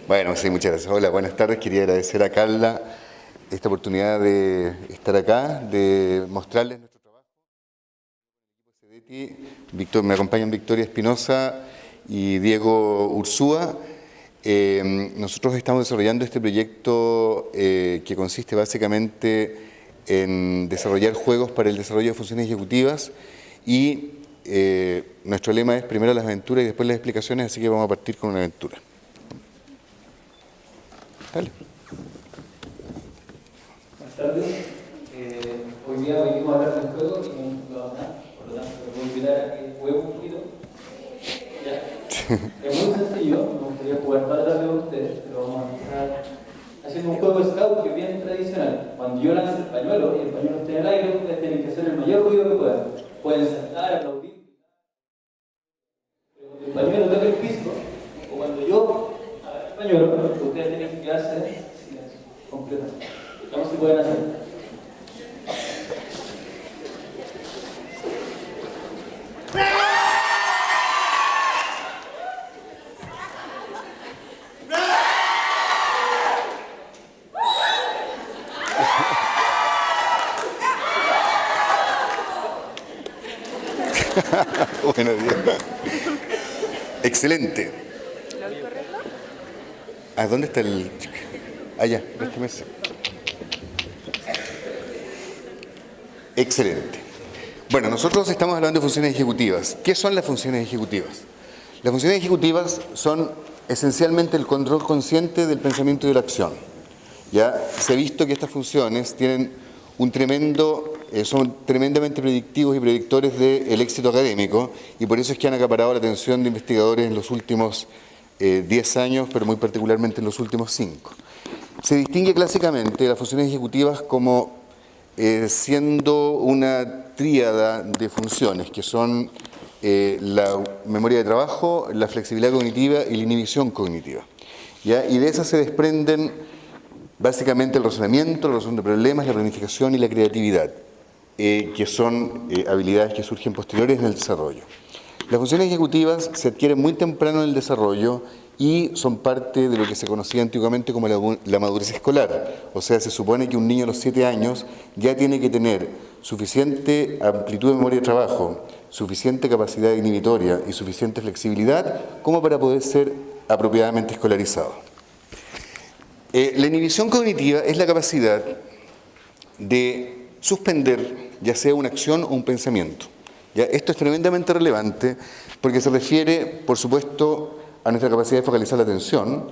Bueno, sí, muchas gracias. Hola, buenas tardes. Quería agradecer a Carla esta oportunidad de estar acá, de mostrarles nuestro trabajo. Víctor, me acompañan Victoria Espinosa y Diego Ursúa. Nosotros estamos desarrollando este proyecto que consiste básicamente en desarrollar juegos para el desarrollo de funciones ejecutivas y nuestro lema es primero las aventuras y después las explicaciones, así que vamos a partir con una aventura. Dale. Buenas tardes. Hoy día venimos a hablar del juego y no hemos jugado nada, por lo tanto, les voy a invitar a que juguemos un poquito. ¿Ya? Es muy sencillo, me gustaría jugar más rápido con ustedes, pero vamos a empezar haciendo un juego de scout que es bien tradicional. Cuando yo lance el pañuelo y el pañuelo esté en el aire, ustedes tienen que hacer el mayor ruido que puedan. Pueden saltar, aplaudir. Pero cuando el pañuelo toque el piso, o cuando yo agarre el pañuelo, ustedes tienen que quedarse en silencio, completamente. Vamos si pueden hacer. Buenos días. Excelente. ¿A dónde está el...? Allá, préstame ese. Excelente. Bueno, nosotros estamos hablando de funciones ejecutivas. ¿Qué son las funciones ejecutivas? Las funciones ejecutivas son esencialmente el control consciente del pensamiento y de la acción. Ya se ha visto que estas funciones tienen son tremendamente predictivos y predictores del éxito académico, y por eso es que han acaparado la atención de investigadores en los últimos 10 años, pero muy particularmente en los últimos 5. Se distingue clásicamente las funciones ejecutivas como siendo una tríada de funciones, que son la memoria de trabajo, la flexibilidad cognitiva y la inhibición cognitiva. ¿Ya? Y de esas se desprenden básicamente el razonamiento, la resolución de problemas, la planificación y la creatividad, que son habilidades que surgen posteriores en el desarrollo. Las funciones ejecutivas se adquieren muy temprano en el desarrollo y son parte de lo que se conocía antiguamente como la madurez escolar. O sea, se supone que un niño a los 7 años ya tiene que tener suficiente amplitud de memoria de trabajo, suficiente capacidad inhibitoria y suficiente flexibilidad como para poder ser apropiadamente escolarizado. La inhibición cognitiva es la capacidad de suspender ya sea una acción o un pensamiento. ¿Ya? Esto es tremendamente relevante porque se refiere, por supuesto, a nuestra capacidad de focalizar la atención,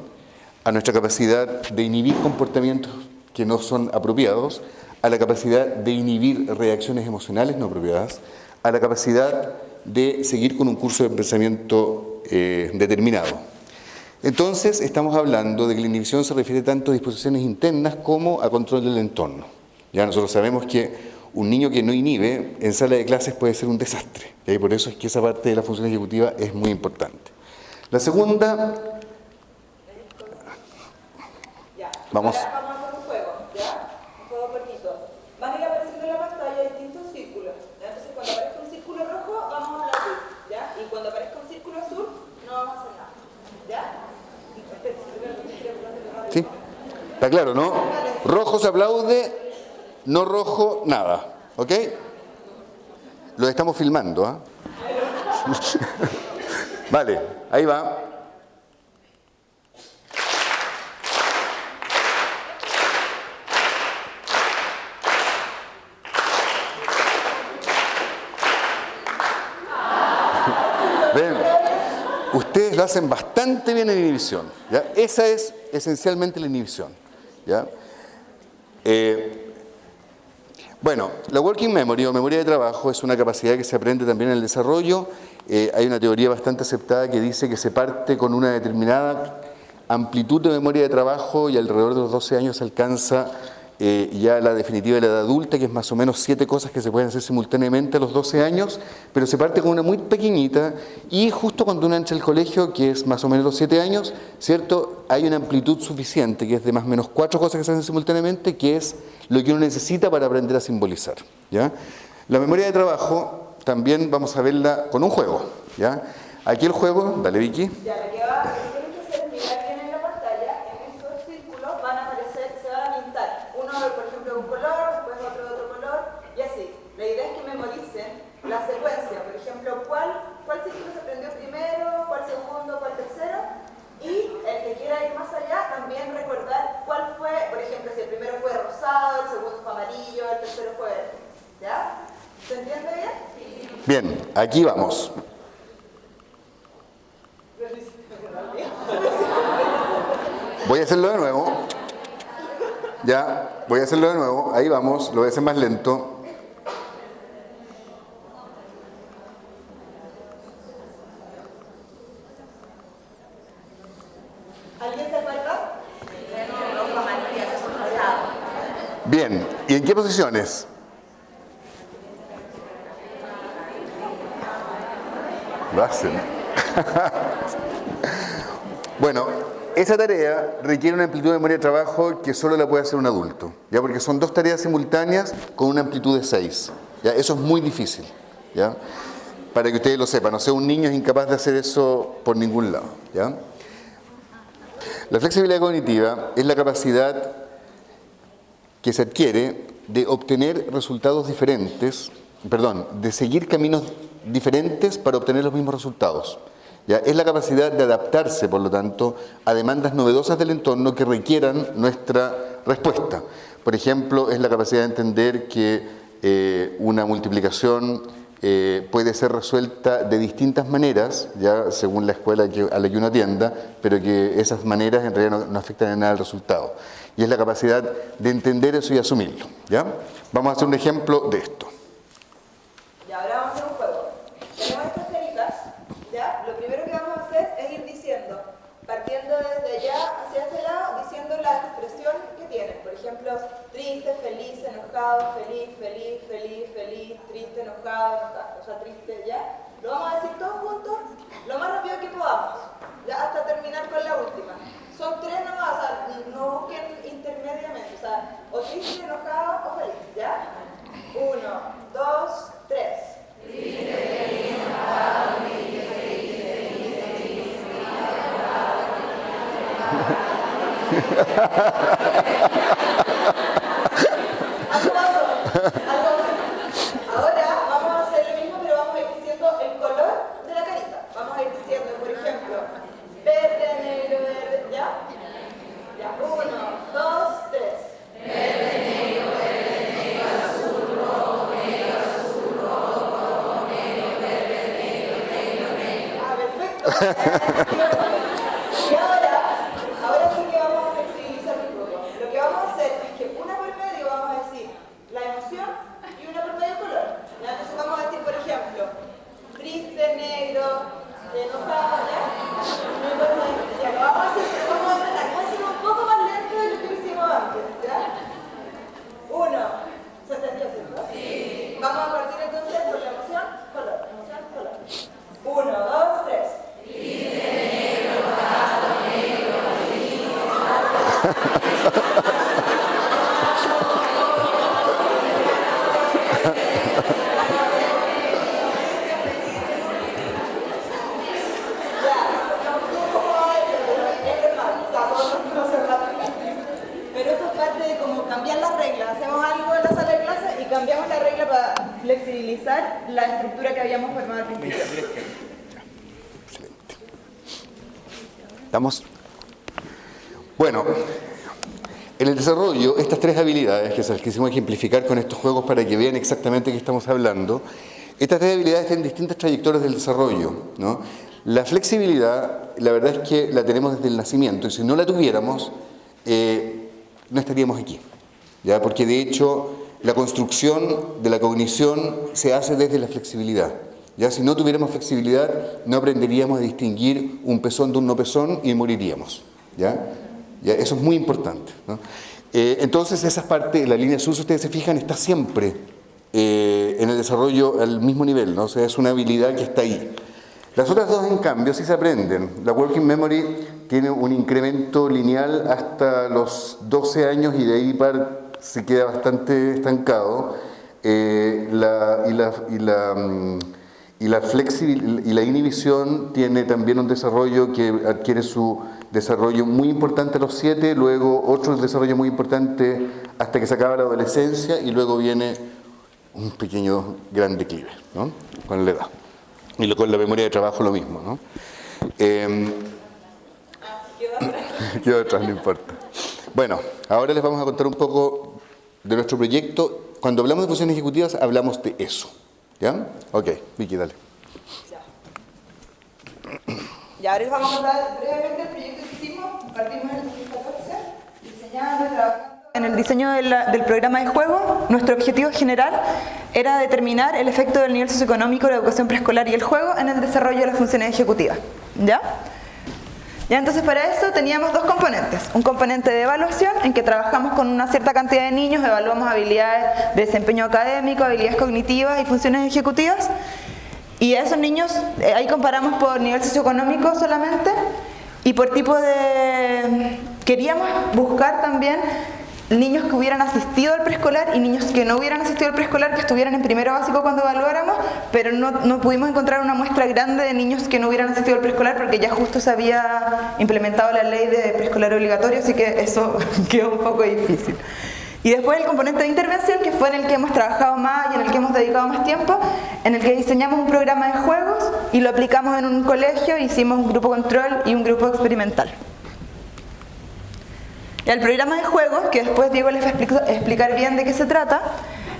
a nuestra capacidad de inhibir comportamientos que no son apropiados, a la capacidad de inhibir reacciones emocionales no apropiadas, a la capacidad de seguir con un curso de pensamiento determinado. Entonces, estamos hablando de que la inhibición se refiere tanto a disposiciones internas como a control del entorno. Ya nosotros sabemos que un niño que no inhibe en sala de clases puede ser un desastre. Y por eso es que esa parte de la función ejecutiva es muy importante. La segunda... Vamos. Ahora vamos a hacer un juego, ¿ya? Un juego cortito. Van a ir apareciendo en la pantalla distintos círculos. ¿Ya? Entonces, cuando aparezca un círculo rojo, vamos a aplaudir, ¿ya? Y cuando aparezca un círculo azul, no vamos a hacer nada, ¿ya? Sí, está claro, ¿no? Rojo se aplaude, no rojo, nada. ¿Ok? Lo estamos filmando, ¿ah? Vale, ahí va. Ven, ustedes lo hacen bastante bien en inhibición, ¿ya? Esa es esencialmente la inhibición, ¿ya? Bueno, la working memory o memoria de trabajo es una capacidad que se aprende también en el desarrollo. Hay una teoría bastante aceptada que dice que se parte con una determinada amplitud de memoria de trabajo y alrededor de los 12 años se alcanza ya la definitiva de la edad adulta, que es más o menos 7 cosas que se pueden hacer simultáneamente a los 12 años, pero se parte con una muy pequeñita y justo cuando uno entra al colegio, que es más o menos los 7 años, ¿cierto? Hay una amplitud suficiente, que es de más o menos 4 cosas que se hacen simultáneamente, que es lo que uno necesita para aprender a simbolizar, ¿ya? La memoria de trabajo también vamos a verla con un juego, ¿ya? Aquí el juego, dale Vicky. Ya, lo que tienen que hacer es mirar bien en la pantalla Bien, aquí vamos. Voy a hacerlo de nuevo. Ya, voy a hacerlo de nuevo. Ahí vamos, lo voy a hacer más lento. ¿Alguien se acuerda? Bien, ¿y en qué posiciones? Lo hacen. Bueno, esa tarea requiere una amplitud de memoria de trabajo que solo la puede hacer un adulto, ¿ya? Porque son dos tareas simultáneas con una amplitud de 6. ¿Ya? Eso es muy difícil, ¿ya? Para que ustedes lo sepan, o sea, un niño es incapaz de hacer eso por ningún lado, ¿ya? La flexibilidad cognitiva es la capacidad que se adquiere de obtener resultados diferentes, de seguir caminos diferentes para obtener los mismos resultados. ¿Ya? Es la capacidad de adaptarse, por lo tanto, a demandas novedosas del entorno que requieran nuestra respuesta. Por ejemplo, es la capacidad de entender que una multiplicación puede ser resuelta de distintas maneras, ya según la escuela a la que uno atienda, pero que esas maneras en realidad no afectan en nada al resultado. Y es la capacidad de entender eso y asumirlo, ¿ya? Vamos a hacer un ejemplo de esto. Y ahora vamos a hacer un juego. Tenemos estas caritas, ¿ya? Lo primero que vamos a hacer es ir diciendo, partiendo desde allá hacia este lado, diciendo la expresión que tienen. Por ejemplo, triste, feliz, enojado, feliz, feliz, feliz, feliz, triste, enojado, enojado. O sea, triste, ¿ya? Lo vamos a decir todos juntos, lo más rápido que podamos, ¿ya? Hasta terminar con la última. Son tres nomás, o sea, no busquen intermediamente, o sea, o triste, enojado o feliz, ¿ya? 1, 2, 3. Triste, feliz, enojado, triste, feliz, feliz, feliz, feliz, Ahora vamos a hacer lo mismo, pero vamos a ir diciendo el color de la carita. Vamos a ir diciendo, por ejemplo, verde, negro, verde, ¿ya? Ya, 1, 2, 3. Verde, negro, azul, rojo, negro, verde, negro. Ah, perfecto. Y ahora sí que vamos a flexibilizar un poco. Lo que vamos a hacer es que una por medio vamos a decir la emoción y una por medio color. ¿Ya? Entonces vamos a decir, por ejemplo, triste, negro, enojado, ¿ya? Ya, lo vamos a hacer, pero vamos a tratar. Vamos a hacer un poco más lento de lo que lo hicimos antes, ¿ya? 1, ¿se entendió, cierto? Sí. Vamos a partir entonces por la emoción, color, emoción, color. 1, 2, 3. Triste, negro, enojado, negro, feliz, pero eso es parte de como cambiar las reglas. Hacemos algo en la sala de clase y cambiamos la regla para flexibilizar la estructura que habíamos formado al principio. ¿Estamos? Bueno, en el desarrollo, estas tres habilidades que se las quisimos ejemplificar con estos juegos para que vean exactamente de qué estamos hablando, estas tres habilidades tienen distintas trayectorias del desarrollo, ¿no? La flexibilidad, la verdad es que la tenemos desde el nacimiento, y si no la tuviéramos, no estaríamos aquí, ¿ya? Porque de hecho la construcción de la cognición se hace desde la flexibilidad. ¿Ya? Si no tuviéramos flexibilidad, no aprenderíamos a distinguir un pezón de un no pezón y moriríamos, ¿ya? ¿Ya? Eso es muy importante, ¿no? Entonces esa parte, la línea azul, si ustedes se fijan, está siempre en el desarrollo al mismo nivel, ¿no? O sea, es una habilidad que está ahí. Las otras dos, en cambio, sí se aprenden. La Working Memory tiene un incremento lineal hasta los 12 años y de ahí se queda bastante estancado. Y la inhibición tiene también un desarrollo que adquiere su desarrollo muy importante a los 7, luego otro desarrollo muy importante hasta que se acaba la adolescencia y luego viene un pequeño gran declive, ¿no? Con la edad. Y con la memoria de trabajo lo mismo, ¿no? Quedó atrás, no importa. Bueno, ahora les vamos a contar un poco de nuestro proyecto. Cuando hablamos de funciones ejecutivas hablamos de eso, ¿Ya? Ok, Vicky, dale. Y ahora les vamos a contar brevemente el proyecto que hicimos. Partimos en el 2014, diseñando y trabajando. En el diseño del programa de juego, nuestro objetivo general era determinar el efecto del nivel socioeconómico de la educación preescolar y el juego en el desarrollo de las funciones ejecutivas. ¿Ya? Ya, entonces para eso teníamos dos componentes. Un componente de evaluación, en que trabajamos con una cierta cantidad de niños, evaluamos habilidades de desempeño académico, habilidades cognitivas y funciones ejecutivas. Y a esos niños, ahí comparamos por nivel socioeconómico solamente y por tipo de... Queríamos buscar también niños que hubieran asistido al preescolar y niños que no hubieran asistido al preescolar, que estuvieran en primero básico cuando evaluáramos, pero no pudimos encontrar una muestra grande de niños que no hubieran asistido al preescolar porque ya justo se había implementado la ley de preescolar obligatorio, así que eso quedó un poco difícil. Y después el componente de intervención, que fue en el que hemos trabajado más y en el que hemos dedicado más tiempo, en el que diseñamos un programa de juegos y lo aplicamos en un colegio, hicimos un grupo control y un grupo experimental. El programa de juegos, que después Diego les va a explicar bien de qué se trata,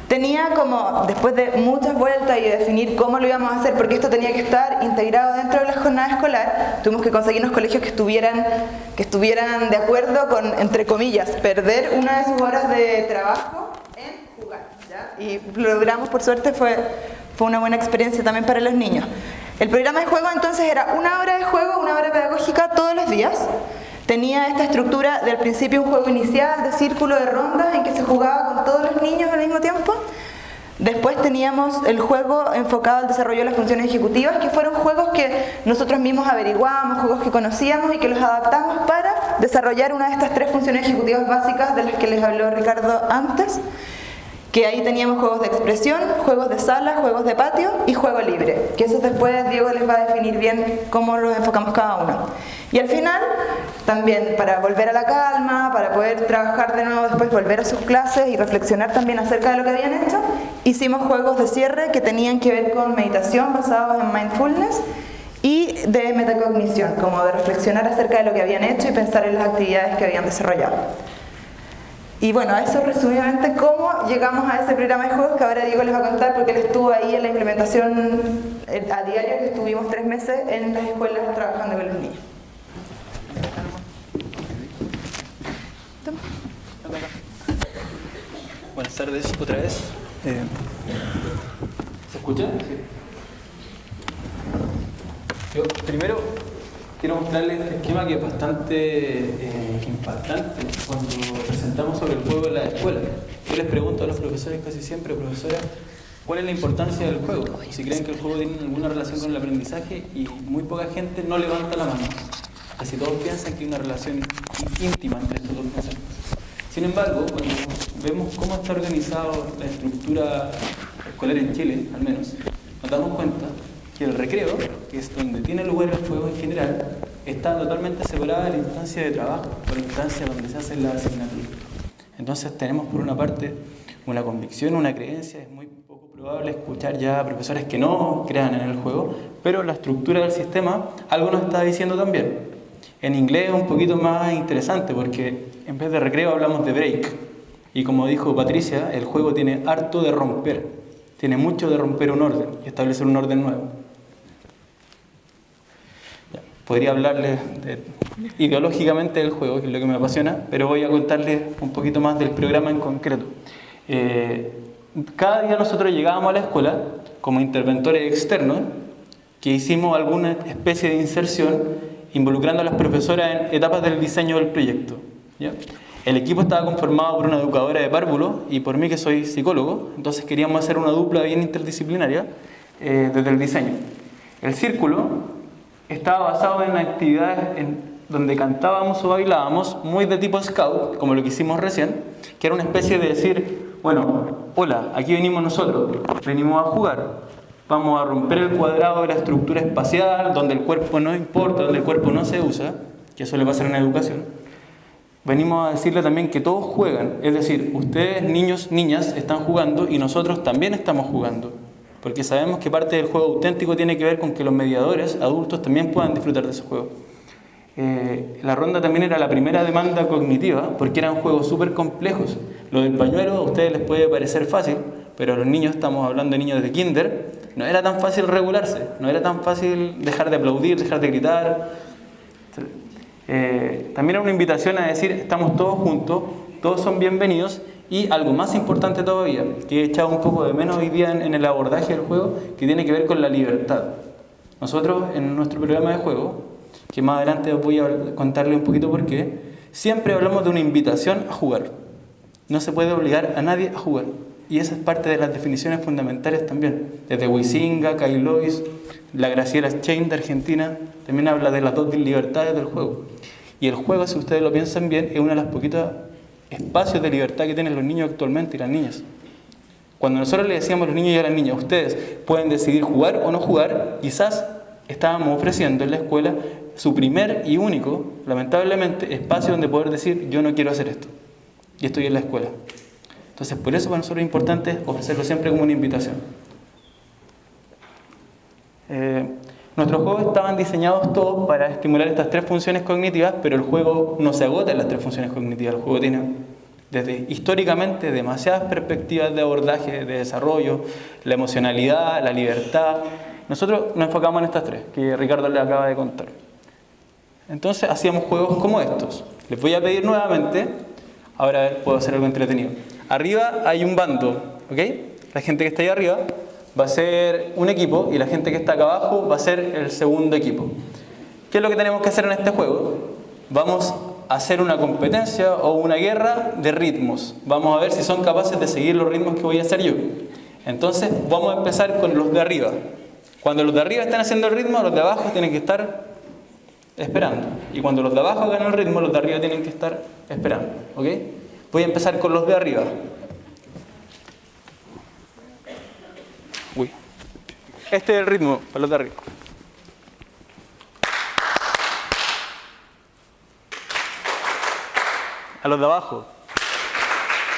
tenía como, después de muchas vueltas y de definir cómo lo íbamos a hacer, porque esto tenía que estar integrado dentro de la jornada escolar, tuvimos que conseguir unos colegios que estuvieran de acuerdo con, entre comillas, perder una de sus horas de trabajo en jugar, ¿ya? Y lo logramos, por suerte, fue una buena experiencia también para los niños. El programa de juego entonces era una hora de juego, una hora pedagógica todos los días. Tenía esta estructura del principio un juego inicial de círculo de rondas en que se jugaba con todos los niños al mismo tiempo. Después teníamos el juego enfocado al desarrollo de las funciones ejecutivas, que fueron juegos que nosotros mismos averiguábamos, juegos que conocíamos y que los adaptamos para desarrollar una de estas tres funciones ejecutivas básicas de las que les habló Ricardo antes. Que ahí teníamos juegos de expresión, juegos de sala, juegos de patio y juego libre, que eso después Diego les va a definir bien cómo los enfocamos cada uno. Y al final, también para volver a la calma, para poder trabajar de nuevo después, volver a sus clases y reflexionar también acerca de lo que habían hecho, hicimos juegos de cierre que tenían que ver con meditación basados en mindfulness y de metacognición, como de reflexionar acerca de lo que habían hecho y pensar en las actividades que habían desarrollado. Y bueno, eso resumidamente cómo llegamos a ese programa de juegos que ahora Diego les va a contar porque él estuvo ahí en la implementación a diario, que estuvimos 3 meses en las escuelas trabajando con los niños. Buenas tardes otra vez. ¿Se escucha? Sí. Yo primero quiero mostrarles este esquema que es bastante impactante cuando presentamos sobre el juego en la escuela. Yo les pregunto a los profesores casi siempre, profesora, ¿cuál es la importancia del juego? Si creen que el juego tiene alguna relación con el aprendizaje, y muy poca gente no levanta la mano. Casi todos piensan que hay una relación íntima entre estos dos conceptos. Sin embargo, cuando vemos cómo está organizada la estructura escolar en Chile, al menos, nos damos cuenta que el recreo, que es donde tiene lugar el juego en general, está totalmente separada de la instancia de trabajo, o la instancia donde se hacen las asignaturas. Entonces tenemos por una parte una convicción, una creencia. Es muy poco probable escuchar ya a profesores que no crean en el juego, pero la estructura del sistema algo nos está diciendo también. En inglés es un poquito más interesante porque en vez de recreo hablamos de break. Y como dijo Patricia, el juego tiene harto de romper. Tiene mucho de romper un orden y establecer un orden nuevo. Podría hablarles ideológicamente del juego, que es lo que me apasiona, pero voy a contarles un poquito más del programa en concreto. Cada día nosotros llegábamos a la escuela como interventores externos, que hicimos alguna especie de inserción involucrando a las profesoras en etapas del diseño del proyecto, ¿ya? El equipo estaba conformado por una educadora de párvulos y por mí, que soy psicólogo, entonces queríamos hacer una dupla bien interdisciplinaria desde el diseño. El círculo estaba basado en actividades donde cantábamos o bailábamos, muy de tipo scout, como lo que hicimos recién, que era una especie de decir, bueno, hola, aquí venimos nosotros, venimos a jugar. Vamos a romper el cuadrado de la estructura espacial, donde el cuerpo no importa, donde el cuerpo no se usa, que suele pasar en la educación. Venimos a decirle también que todos juegan, es decir, ustedes, niños, niñas, están jugando y nosotros también estamos jugando, porque sabemos que parte del juego auténtico tiene que ver con que los mediadores, adultos, también puedan disfrutar de ese juego. La ronda también era la primera demanda cognitiva, porque eran juegos súper complejos. Lo del pañuelo a ustedes les puede parecer fácil, pero los niños, estamos hablando de niños de kinder, no era tan fácil regularse, no era tan fácil dejar de aplaudir, dejar de gritar. También era una invitación a decir, estamos todos juntos, todos son bienvenidos, y algo más importante todavía, que he echado un poco de menos hoy día en el abordaje del juego, que tiene que ver con la libertad. Nosotros, en nuestro programa de juego, que más adelante voy a contarle un poquito por qué, siempre hablamos de una invitación a jugar. No se puede obligar a nadie a jugar. Y esa es parte de las definiciones fundamentales también. Desde Huizinga, Kai Lois, la Graciela Chain de Argentina, también habla de las dos libertades del juego. Y el juego, si ustedes lo piensan bien, es uno de los poquitos espacios de libertad que tienen los niños actualmente y las niñas. Cuando nosotros le decíamos a los niños y a las niñas, ustedes pueden decidir jugar o no jugar, quizás estábamos ofreciendo en la escuela su primer y único, lamentablemente, espacio donde poder decir, yo no quiero hacer esto, y estoy en la escuela. Entonces, por eso para nosotros es importante ofrecerlo siempre como una invitación. Nuestros juegos estaban diseñados todos para estimular estas tres funciones cognitivas, pero el juego no se agota en las tres funciones cognitivas. El juego tiene, desde históricamente, demasiadas perspectivas de abordaje, de desarrollo, la emocionalidad, la libertad. Nosotros nos enfocamos en estas tres, que Ricardo le acaba de contar. Entonces, hacíamos juegos como estos. Les voy a pedir nuevamente, ahora puedo hacer algo entretenido. Arriba hay un bando, ¿ok? La gente que está ahí arriba va a ser un equipo y la gente que está acá abajo va a ser el segundo equipo. ¿Qué es lo que tenemos que hacer en este juego? Vamos a hacer una competencia o una guerra de ritmos. Vamos a ver si son capaces de seguir los ritmos que voy a hacer yo. Entonces vamos a empezar con los de arriba. Cuando los de arriba están haciendo el ritmo, los de abajo tienen que estar esperando. Y cuando los de abajo hagan el ritmo, los de arriba tienen que estar esperando, ¿ok? Voy a empezar con los de arriba. Uy. Este es el ritmo para los de arriba. A los de abajo.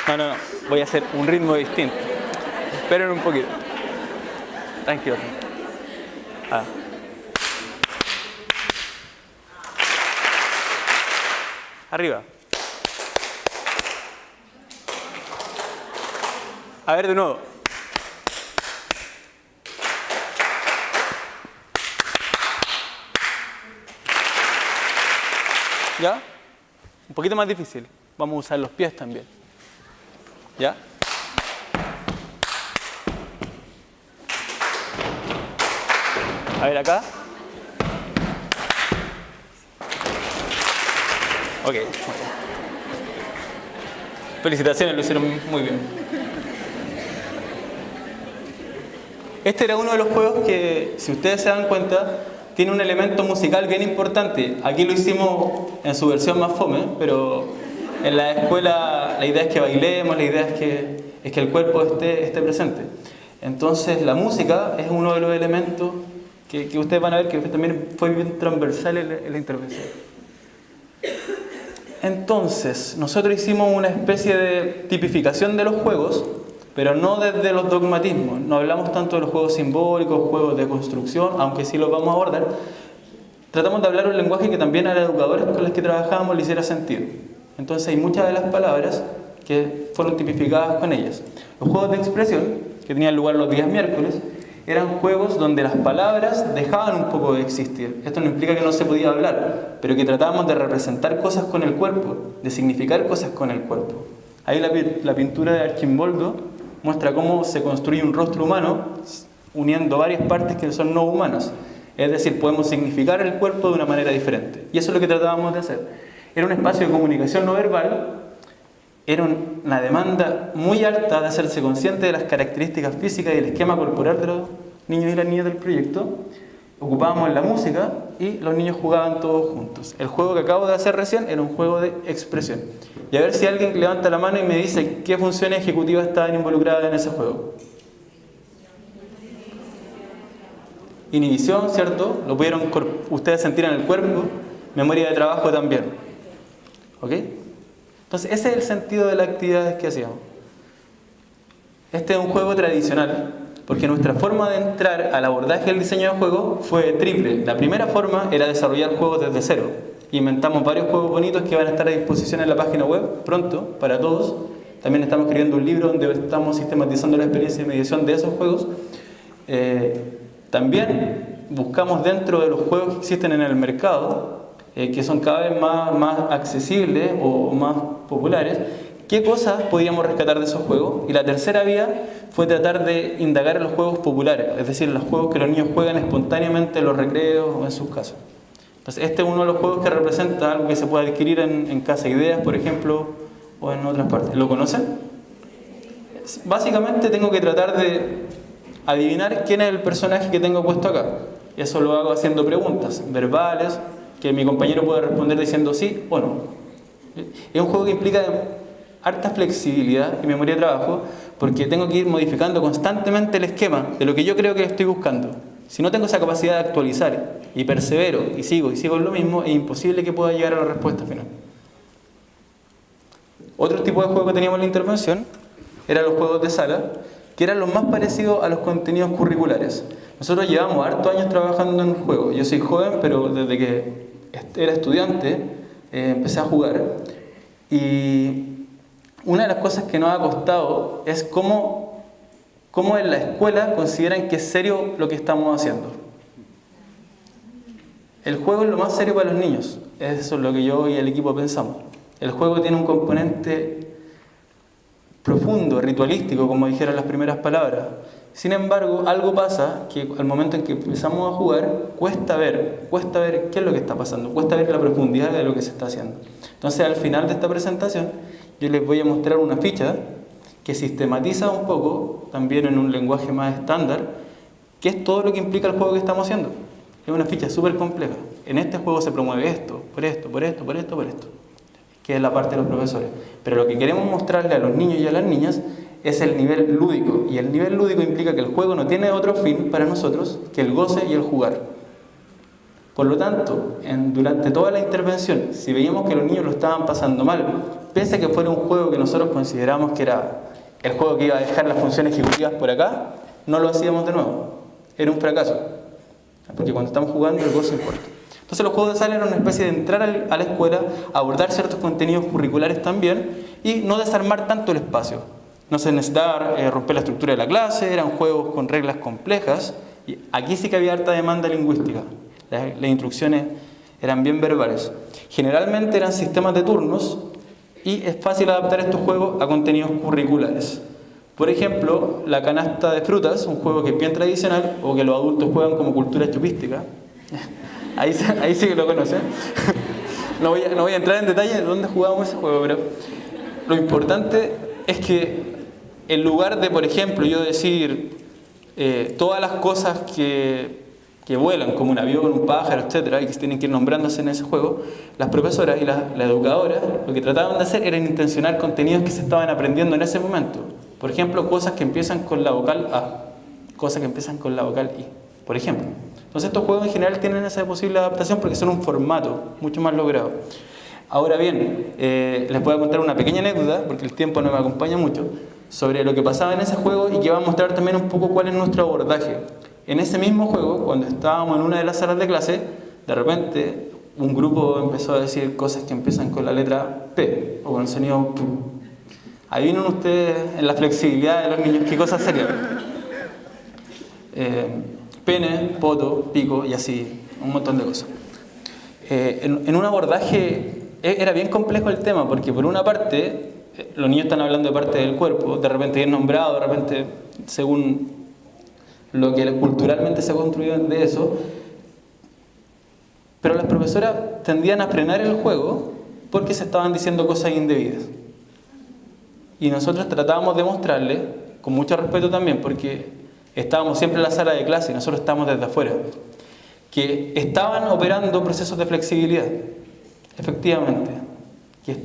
No. Voy a hacer un ritmo distinto. Esperen un poquito. Tranquilo. Arriba. A ver de nuevo. ¿Ya? Un poquito más difícil. Vamos a usar los pies también. ¿Ya? A ver acá. Ok. Felicitaciones, lo hicieron muy bien. Este era uno de los juegos que, si ustedes se dan cuenta, tiene un elemento musical bien importante. Aquí lo hicimos en su versión más fome, pero en la escuela la idea es que bailemos, la idea es que el cuerpo esté presente. Entonces la música es uno de los elementos que ustedes van a ver que también fue bien transversal en la intervención. Entonces, nosotros hicimos una especie de tipificación de los juegos, pero no desde los dogmatismos. No hablamos tanto de los juegos simbólicos, juegos de construcción, aunque sí los vamos a abordar. Tratamos de hablar un lenguaje que también a los educadores con los que trabajábamos le hiciera sentido. Entonces hay muchas de las palabras que fueron tipificadas con ellas. Los juegos de expresión, que tenían lugar los días miércoles, eran juegos donde las palabras dejaban un poco de existir. Esto no implica que no se podía hablar, pero que tratábamos de representar cosas con el cuerpo, de significar cosas con el cuerpo. Ahí la pintura de Archimboldo muestra cómo se construye un rostro humano uniendo varias partes que son no humanas. Es decir, podemos significar el cuerpo de una manera diferente. Y eso es lo que tratábamos de hacer. Era un espacio de comunicación no verbal. Era una demanda muy alta de hacerse consciente de las características físicas y el esquema corporal de los niños y las niñas del proyecto. Ocupábamos la música y los niños jugaban todos juntos. El juego que acabo de hacer recién era un juego de expresión. Y a ver si alguien levanta la mano y me dice qué funciones ejecutivas estaban involucradas en ese juego. Inhibición, ¿cierto? Lo pudieron ustedes sentir en el cuerpo. Memoria de trabajo también. ¿Ok? Entonces, ese es el sentido de las actividades que hacíamos. Este es un juego tradicional, porque nuestra forma de entrar al abordaje del diseño de juego fue triple. La primera forma era desarrollar juegos desde cero. Inventamos varios juegos bonitos que van a estar a disposición en la página web pronto para todos. También estamos escribiendo un libro donde estamos sistematizando la experiencia de mediación de esos juegos. También buscamos dentro de los juegos que existen en el mercado, que son cada vez más accesibles o más populares, qué cosas podíamos rescatar de esos juegos. Y la tercera vía fue tratar de indagar en los juegos populares, es decir, los juegos que los niños juegan espontáneamente en los recreos o en sus casas. Entonces, este es uno de los juegos que representa algo que se puede adquirir en Casa Ideas, por ejemplo, o en otras partes. ¿Lo conocen? Básicamente tengo que tratar de adivinar quién es el personaje que tengo puesto acá. Eso lo hago haciendo preguntas verbales que mi compañero puede responder diciendo sí o no. Es un juego que implica harta flexibilidad y memoria de trabajo, porque tengo que ir modificando constantemente el esquema de lo que yo creo que estoy buscando. Si no tengo esa capacidad de actualizar y persevero y sigo en lo mismo, es imposible que pueda llegar a la respuesta final. Otro tipo de juego que teníamos en la intervención eran los juegos de sala, que eran los más parecidos a los contenidos curriculares. Nosotros llevamos hartos años trabajando en juegos. Yo soy joven, pero desde que era estudiante empecé a jugar. Y una de las cosas que nos ha costado es cómo en la escuela consideran que es serio lo que estamos haciendo. El juego es lo más serio para los niños. Eso es lo que yo y el equipo pensamos. El juego tiene un componente profundo, ritualístico, como dijeron las primeras palabras. Sin embargo, algo pasa que al momento en que empezamos a jugar, cuesta ver qué es lo que está pasando, cuesta ver la profundidad de lo que se está haciendo. Entonces, al final de esta presentación, yo les voy a mostrar una ficha que sistematiza un poco, también en un lenguaje más estándar, qué es todo lo que implica el juego que estamos haciendo. Es una ficha súper compleja. En este juego se promueve esto, por esto, que es la parte de los profesores. Pero lo que queremos mostrarle a los niños y a las niñas es el nivel lúdico. Y el nivel lúdico implica que el juego no tiene otro fin para nosotros que el goce y el jugar. Por lo tanto, durante toda la intervención, si veíamos que los niños lo estaban pasando mal, pese a que fuera un juego que nosotros consideramos que era el juego que iba a dejar las funciones ejecutivas por acá, no lo hacíamos de nuevo. Era un fracaso. Porque cuando estamos jugando, el goce importa. Entonces los juegos de sala eran una especie de entrar a la escuela, abordar ciertos contenidos curriculares también y no desarmar tanto el espacio. No se necesitaba romper la estructura de la clase, eran juegos con reglas complejas y aquí sí que había harta demanda lingüística. Las instrucciones eran bien verbales. Generalmente eran sistemas de turnos y es fácil adaptar estos juegos a contenidos curriculares. Por ejemplo, la canasta de frutas, un juego que es bien tradicional o que los adultos juegan como cultura chupística. Ahí sí que lo conocen. No voy a entrar en detalle de dónde jugamos ese juego, pero lo importante es que en lugar de, por ejemplo, yo decir todas las cosas que vuelan, como un avión, un pájaro, etcétera, y que se tienen que ir nombrándose en ese juego, las profesoras y las educadoras lo que trataban de hacer era intencionar contenidos que se estaban aprendiendo en ese momento. Por ejemplo, cosas que empiezan con la vocal A, cosas que empiezan con la vocal I, por ejemplo. Entonces estos juegos en general tienen esa posible adaptación porque son un formato mucho más logrado. Ahora bien, les voy a contar una pequeña anécdota, porque el tiempo no me acompaña mucho, sobre lo que pasaba en ese juego y que va a mostrar también un poco cuál es nuestro abordaje. En ese mismo juego, cuando estábamos en una de las salas de clase, de repente un grupo empezó a decir cosas que empiezan con la letra P, o con el sonido P. Adivinen ustedes en la flexibilidad de los niños qué cosas serían. Pene, poto, pico y así, un montón de cosas. En un abordaje era bien complejo el tema, porque por una parte, los niños están hablando de parte del cuerpo, de repente bien nombrado, de repente según lo que culturalmente se ha construido de eso, pero las profesoras tendían a frenar el juego porque se estaban diciendo cosas indebidas. Y nosotros tratábamos de mostrarles, con mucho respeto también, porque estábamos siempre en la sala de clase y nosotros estábamos desde afuera, que estaban operando procesos de flexibilidad, efectivamente, que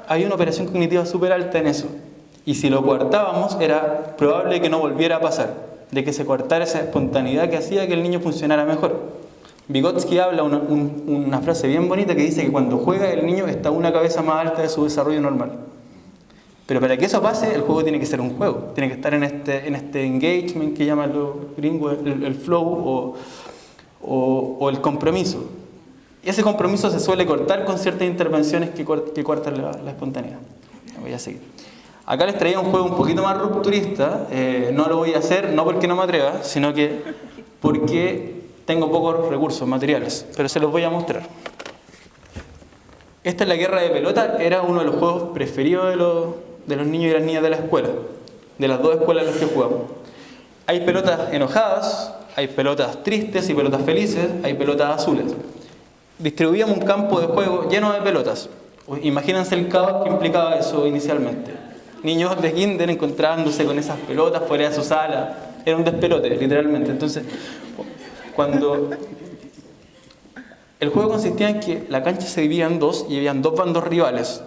había una operación cognitiva súper alta en eso, y si lo coartábamos era probable que no volviera a pasar, de que se cortara esa espontaneidad que hacía que el niño funcionara mejor. Vygotsky habla una frase bien bonita que dice que cuando juega el niño está una cabeza más alta de su desarrollo normal. Pero para que eso pase, el juego tiene que ser un juego, tiene que estar en este engagement que llaman los gringos el flow o el compromiso. Y ese compromiso se suele cortar con ciertas intervenciones que cortan la espontaneidad. Voy a seguir. Acá les traía un juego un poquito más rupturista. No lo voy a hacer, no porque no me atreva, sino que porque tengo pocos recursos materiales, pero se los voy a mostrar. Esta es la guerra de pelota, era uno de los juegos preferidos de los niños y las niñas de la escuela, de las dos escuelas en las que jugamos. Hay pelotas enojadas, hay pelotas tristes y pelotas felices, hay pelotas azules. Distribuíamos un campo de juego lleno de pelotas. Imagínense el caos que implicaba eso inicialmente. Niños de kinder encontrándose con esas pelotas fuera de su sala. Era un despelote, literalmente. Entonces, cuando el juego consistía en que la cancha se dividía en dos y habían dos bandos rivales.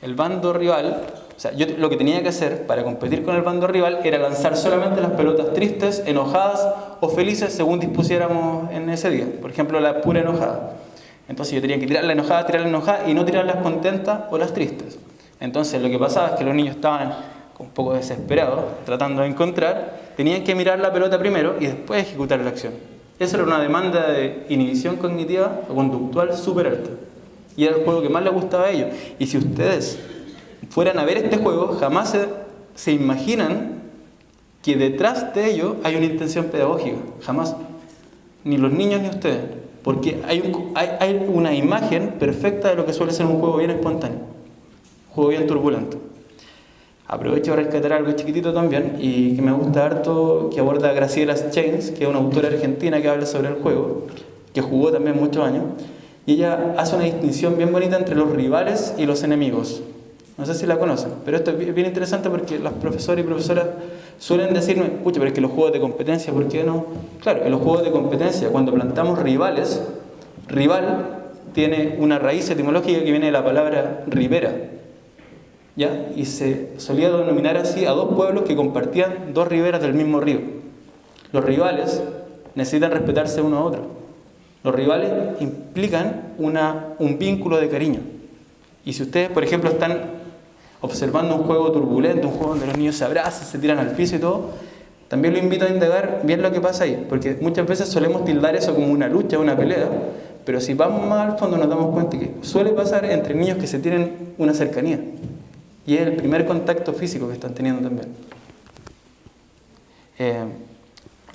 El bando rival, o sea, yo lo que tenía que hacer para competir con el bando rival era lanzar solamente las pelotas tristes, enojadas o felices según dispusiéramos en ese día. Por ejemplo, la pura enojada. Entonces yo tenía que tirar la enojada y no tirar las contentas o las tristes. Entonces lo que pasaba es que los niños estaban un poco desesperados, tratando de encontrar, tenían que mirar la pelota primero y después ejecutar la acción. Eso era una demanda de inhibición cognitiva o conductual súper alta. Y era el juego que más les gustaba a ellos. Y si ustedes fueran a ver este juego, jamás se imaginan que detrás de ello hay una intención pedagógica. Jamás. Ni los niños ni ustedes. Porque hay una imagen perfecta de lo que suele ser un juego bien espontáneo. Un juego bien turbulento. Aprovecho para rescatar algo chiquitito también y que me gusta harto, que aborda Graciela Chains, que es una autora argentina que habla sobre el juego, que jugó también muchos años, y ella hace una distinción bien bonita entre los rivales y los enemigos. No sé si la conocen, pero esto es bien interesante porque los profesores y profesoras suelen decirme, pucha, pero es que los juegos de competencia, ¿por qué no? Claro, en los juegos de competencia, cuando plantamos rivales, rival tiene una raíz etimológica que viene de la palabra ribera. ¿Ya? Y se solía denominar así a dos pueblos que compartían dos riberas del mismo río. Los rivales necesitan respetarse uno a otro. Los rivales implican un vínculo de cariño. Y si ustedes, por ejemplo, están observando un juego turbulento, un juego donde los niños se abrazan, se tiran al piso y todo, también lo invito a indagar bien lo que pasa ahí. Porque muchas veces solemos tildar eso como una lucha, una pelea, pero si vamos más al fondo nos damos cuenta que suele pasar entre niños que se tienen una cercanía. Y es el primer contacto físico que están teniendo también.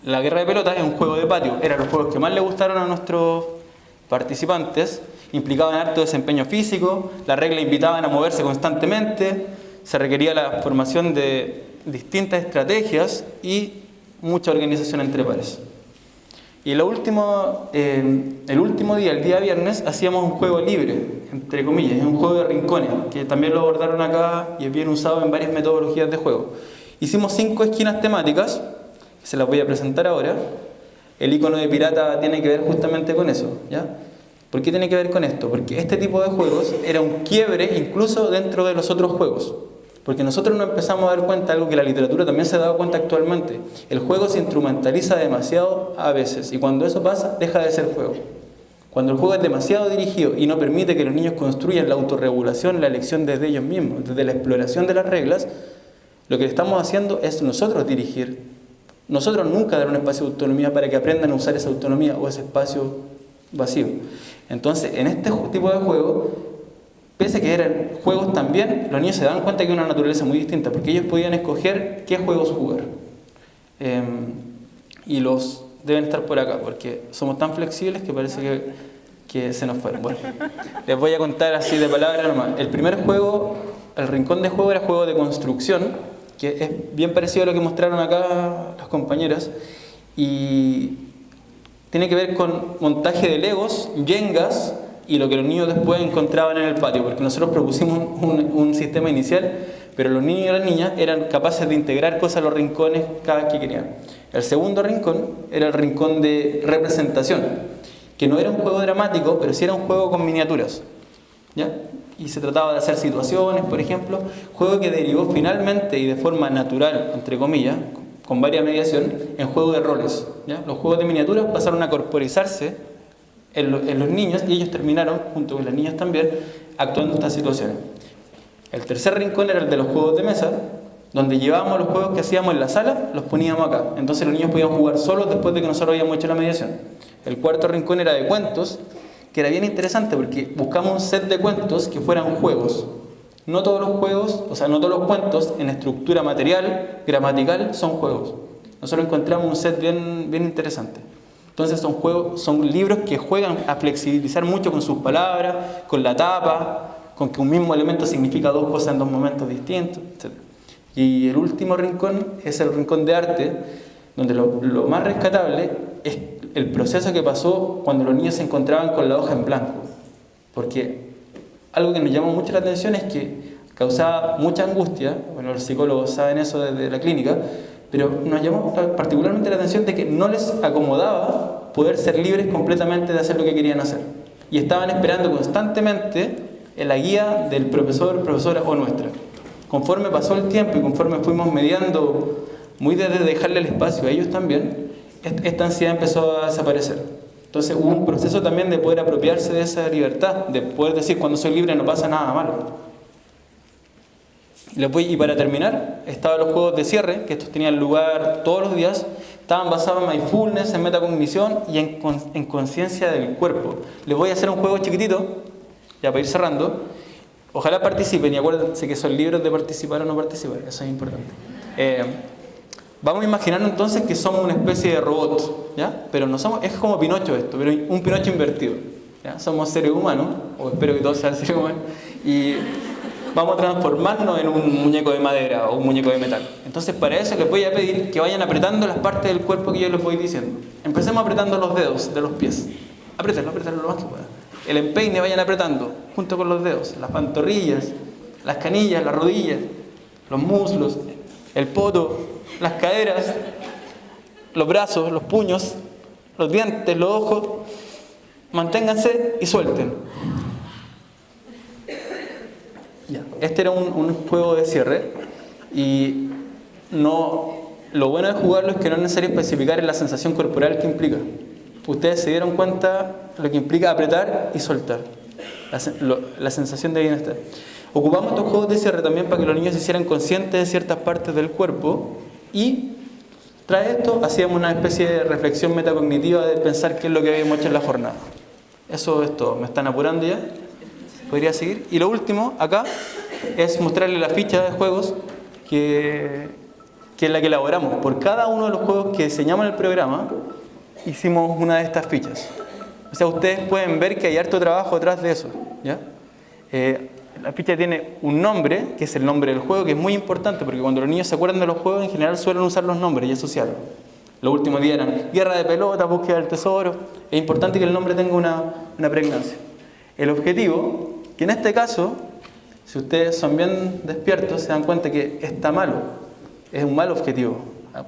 La guerra de pelotas es un juego de patio. Eran los juegos que más le gustaron a nuestros participantes. Implicaban harto desempeño físico. Las reglas invitaban a moverse constantemente. Se requería la formación de distintas estrategias y mucha organización entre pares. Y el último día, el día viernes, hacíamos un juego libre, entre comillas, es un juego de rincones, que también lo abordaron acá y es bien usado en varias metodologías de juego. Hicimos 5 esquinas temáticas, que se las voy a presentar ahora. El icono de pirata tiene que ver justamente con eso, ¿ya? ¿Por qué tiene que ver con esto? Porque este tipo de juegos era un quiebre incluso dentro de los otros juegos. Porque nosotros nos empezamos a dar cuenta de algo que la literatura también se ha dado cuenta actualmente. El juego se instrumentaliza demasiado a veces y cuando eso pasa, deja de ser juego. Cuando el juego es demasiado dirigido y no permite que los niños construyan la autorregulación, la elección desde ellos mismos, desde la exploración de las reglas, lo que estamos haciendo es nosotros dirigir. Nosotros nunca dar un espacio de autonomía para que aprendan a usar esa autonomía o ese espacio vacío. Entonces, en este tipo de juego, pese a que eran juegos también, los niños se dan cuenta que hay una naturaleza muy distinta, porque ellos podían escoger qué juegos jugar. Y los deben estar por acá, porque somos tan flexibles que parece que se nos fueron. Bueno, les voy a contar así de palabra nomás. El primer juego, el rincón de juego, era juego de construcción, que es bien parecido a lo que mostraron acá las compañeras, y tiene que ver con montaje de legos, yengas, y lo que los niños después encontraban en el patio, porque nosotros propusimos un sistema inicial, pero los niños y las niñas eran capaces de integrar cosas a los rincones cada vez que querían. El segundo rincón era el rincón de representación, que no era un juego dramático, pero sí era un juego con miniaturas, ¿ya? Y se trataba de hacer situaciones, por ejemplo, juego que derivó finalmente y de forma natural, entre comillas, con varias mediación, en juego de roles, ¿ya? Los juegos de miniaturas pasaron a corporizarse en los niños y ellos terminaron, junto con las niñas también, actuando en estas situaciones. El tercer rincón era el de los juegos de mesa, donde llevábamos los juegos que hacíamos en la sala, los poníamos acá. Entonces los niños podían jugar solos después de que nosotros habíamos hecho la mediación. El cuarto rincón era de cuentos, que era bien interesante porque buscamos un set de cuentos que fueran juegos. No todos los juegos, o sea, no todos los cuentos en estructura material, gramatical, son juegos. Nosotros encontramos un set bien interesante. Entonces son juegos, son libros que juegan a flexibilizar mucho con sus palabras, con la tapa, con que un mismo elemento significa dos cosas en dos momentos distintos, etc. Y el último rincón es el rincón de arte, donde lo más rescatable es el proceso que pasó cuando los niños se encontraban con la hoja en blanco. Porque algo que nos llamó mucho la atención es que causaba mucha angustia, bueno, los psicólogos saben eso desde la clínica, pero nos llamó particularmente la atención de que no les acomodaba poder ser libres completamente de hacer lo que querían hacer. Y estaban esperando constantemente en la guía del profesor, profesora o nuestra. Conforme pasó el tiempo y conforme fuimos mediando, muy desde dejarle el espacio a ellos también, esta ansiedad empezó a desaparecer. Entonces hubo un proceso también de poder apropiarse de esa libertad, de poder decir cuando soy libre no pasa nada malo. Y para terminar, estaban los juegos de cierre, que estos tenían lugar todos los días, estaban basados en mindfulness, en metacognición y en conciencia del cuerpo. Les voy a hacer un juego chiquitito, ya para ir cerrando. Ojalá participen y acuérdense que son libres de participar o no participar, eso es importante. Vamos a imaginarnos entonces que somos una especie de robot, ¿ya? Pero no somos, es como Pinocho esto, pero un Pinocho invertido, ¿ya? Somos seres humanos, o espero que todos sean seres humanos, y vamos a transformarnos en un muñeco de madera o un muñeco de metal. Entonces para eso les voy a pedir que vayan apretando las partes del cuerpo que yo les voy diciendo. Empecemos apretando los dedos de los pies. Apriétenlo lo más que puedan. El empeine vayan apretando junto con los dedos. Las pantorrillas, las canillas, las rodillas, los muslos, el poto, las caderas, los brazos, los puños, los dientes, los ojos. Manténganse y suelten. Ya. Este era un juego de cierre y lo bueno de jugarlo es que no es necesario especificar en la sensación corporal que implica. Ustedes se dieron cuenta lo que implica apretar y soltar, la sensación de bienestar. Ocupamos estos juegos de cierre también para que los niños se hicieran conscientes de ciertas partes del cuerpo y tras esto hacíamos una especie de reflexión metacognitiva de pensar qué es lo que habíamos hecho en la jornada. Eso es todo. ¿Me están apurando ya? ¿Podría seguir? Y lo último, acá, es mostrarles la ficha de juegos que es la que elaboramos. Por cada uno de los juegos que diseñamos en el programa, hicimos una de estas fichas. O sea, ustedes pueden ver que hay harto trabajo detrás de eso, ¿ya? La ficha tiene un nombre, que es el nombre del juego, que es muy importante, porque cuando los niños se acuerdan de los juegos, en general suelen usar los nombres y asociarlos. Los últimos días eran guerra de pelota, búsqueda del tesoro. Es importante que el nombre tenga una pregnancia. El objetivo, que en este caso, si ustedes son bien despiertos, se dan cuenta que está malo. Es un mal objetivo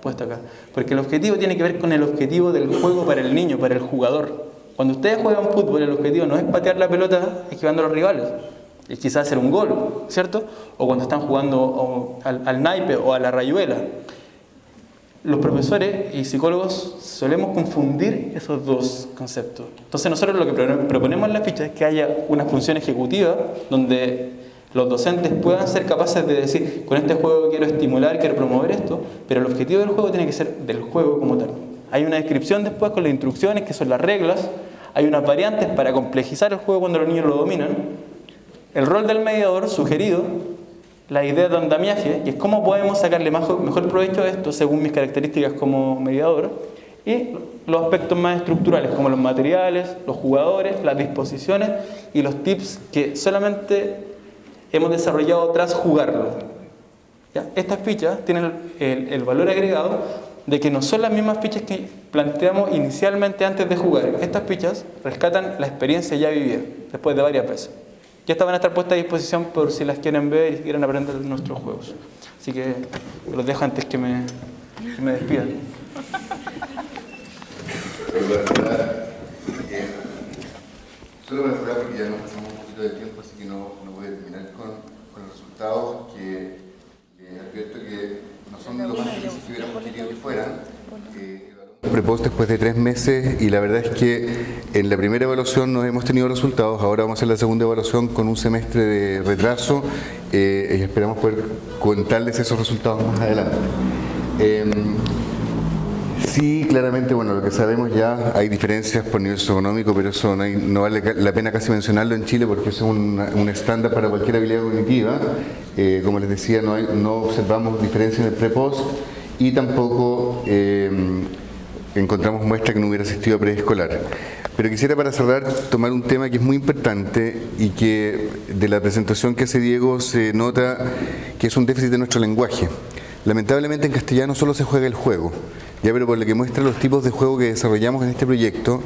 puesto acá. Porque el objetivo tiene que ver con el objetivo del juego para el niño, para el jugador. Cuando ustedes juegan fútbol, el objetivo no es patear la pelota esquivando a los rivales. Es quizás hacer un gol, ¿cierto? O cuando están jugando al naipe o a la rayuela. Los profesores y psicólogos solemos confundir esos dos conceptos. Entonces nosotros lo que proponemos en la ficha es que haya una función ejecutiva donde los docentes puedan ser capaces de decir, con este juego quiero estimular, quiero promover esto, pero el objetivo del juego tiene que ser del juego como tal. Hay una descripción después con las instrucciones, que son las reglas, hay unas variantes para complejizar el juego cuando los niños lo dominan, el rol del mediador sugerido, la idea de andamiaje, que es cómo podemos sacarle mejor provecho a esto según mis características como mediador, y los aspectos más estructurales como los materiales, los jugadores, las disposiciones y los tips que solamente hemos desarrollado tras jugarlo. ¿Ya? Estas fichas tienen el valor agregado de que no son las mismas fichas que planteamos inicialmente antes de jugar. Estas fichas rescatan la experiencia ya vivida después de varias veces. Ya estas van a estar puestas a disposición por si las quieren ver y quieren aprender de nuestros juegos. Así que los dejo antes que me despidan. Solo para cerrar, porque ya nos pasamos un poquito de tiempo, así que no voy a terminar con los resultados, que les advierto que no son los más difíciles que hubiéramos querido que fueran. Prepost después de 3 meses y la verdad es que en la primera evaluación no hemos tenido resultados, ahora vamos a hacer la segunda evaluación con un semestre de retraso y esperamos poder contarles esos resultados más adelante. Sí, claramente, bueno, lo que sabemos ya, hay diferencias por nivel socioeconómico, pero eso no vale la pena casi mencionarlo en Chile porque eso es un estándar para cualquier habilidad cognitiva. Como les decía, no observamos diferencias en el pre-post y tampoco encontramos muestra que no hubiera asistido a preescolar. Pero quisiera, para cerrar, tomar un tema que es muy importante y que de la presentación que hace Diego se nota que es un déficit de nuestro lenguaje. Lamentablemente en castellano solo se juega el juego, ya, pero por lo que muestra los tipos de juego que desarrollamos en este proyecto,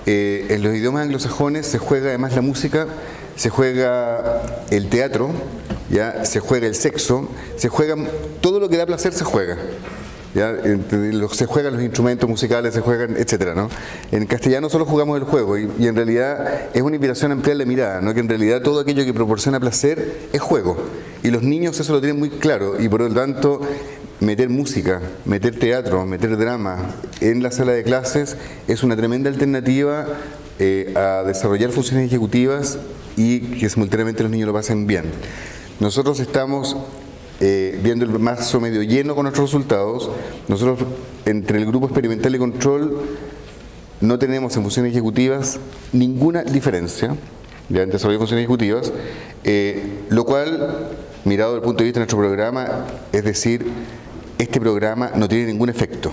en los idiomas anglosajones se juega además la música, se juega el teatro, ya, se juega el sexo, se juega todo lo que da placer, se juega. ¿Ya? Se juegan los instrumentos musicales, se juegan, etcétera, ¿no? En castellano solo jugamos el juego y en realidad es una invitación a ampliar la mirada, ¿no? Que en realidad todo aquello que proporciona placer es juego y los niños eso lo tienen muy claro y por lo tanto meter música, meter teatro, meter drama en la sala de clases es una tremenda alternativa a desarrollar funciones ejecutivas y que simultáneamente los niños lo pasen bien. Nosotros estamos viendo el vaso medio lleno con nuestros resultados. Nosotros, entre el grupo experimental y control, no tenemos en funciones ejecutivas ninguna diferencia, ya en desarrollo de funciones ejecutivas, lo cual, mirado desde el punto de vista de nuestro programa, es decir, este programa no tiene ningún efecto.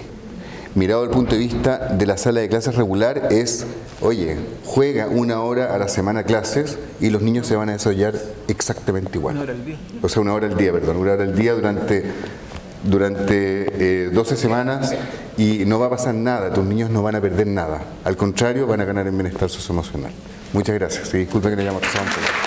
Mirado desde el punto de vista de la sala de clases regular es, oye, juega 1 hora a la semana clases y los niños se van a desarrollar exactamente igual. 1 hora al día. O sea, 1 hora al día, perdón, 1 hora al día durante 12 semanas y no va a pasar nada, tus niños no van a perder nada. Al contrario, van a ganar en bienestar socioemocional. Muchas gracias y disculpen que le hayamos pasado un poco.